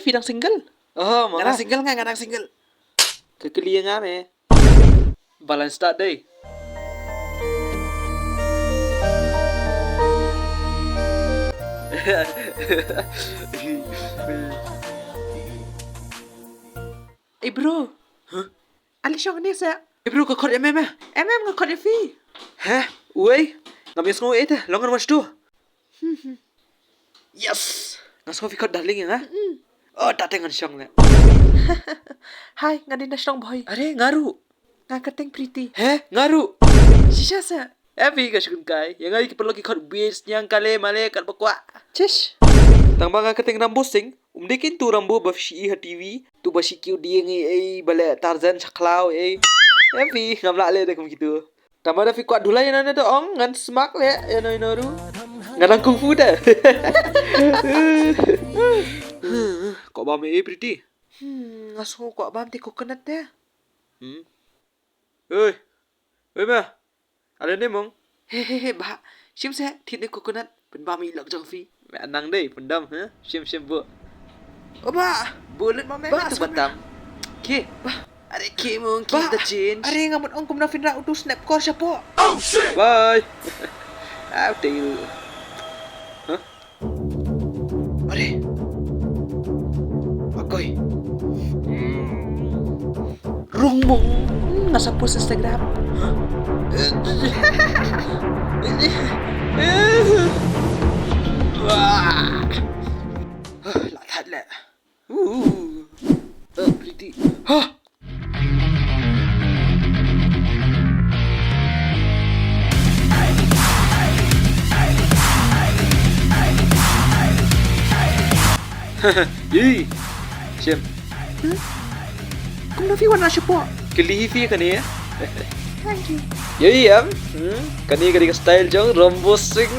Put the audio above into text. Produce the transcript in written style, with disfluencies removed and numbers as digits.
Phi đang single. Oh, Nga đang single nga đang single. Kekeliya nga me. Balance start day. Bro. Ali siya ni sa. Bro, kakot MM. MM nga kod Phi. Hä? Uy, ngamis ngo ete, longan mas tu. Yes. Ngas ngo fikot darling ya. Oh, tatengan siyang na. Hai, nga din na siyang boy. Are, ngaru. Nga kateng pretty. Hä? Ngaru. Siya sa. Happy ka syukun kai. Yang ay kiperlo kikot beach nyang kale male kat bakwa. Chish. Tang banga kateng rambu sing. Umdekin tu rambu bafshi ha TV. Tu bashi kiu dia ngi bale Tarzan Saklau Happy ngamla le dekum gitu. Tama da fi kwat dulai na to ong ngan smak le no ru. Ngan kung fu da. Kok ba me pretty? Ngaso ko abam ti coconut te. Oi. Oi ma. Ada ni mong. Hehehe ba. Sim se thịt ni coconut. Pen ba mi lak jang Phi. Mẹ nang đây pendam ha. Sim bu. Oba, bulat ma me. Ba tu batam. Ke. Are ke mong kita change. Are nga mo ang kumna finra utu snap ko siya po. Bye. Ah, tayo. Huh? Are. Akoy. Rung mong nasa post Instagram. Lạ thật lẹ. Pretty. Yi. Sim. Kumna Phi wana siya po. Kelihi ka niya. Thank you. Yi am. Kani ka style jong rombo sing.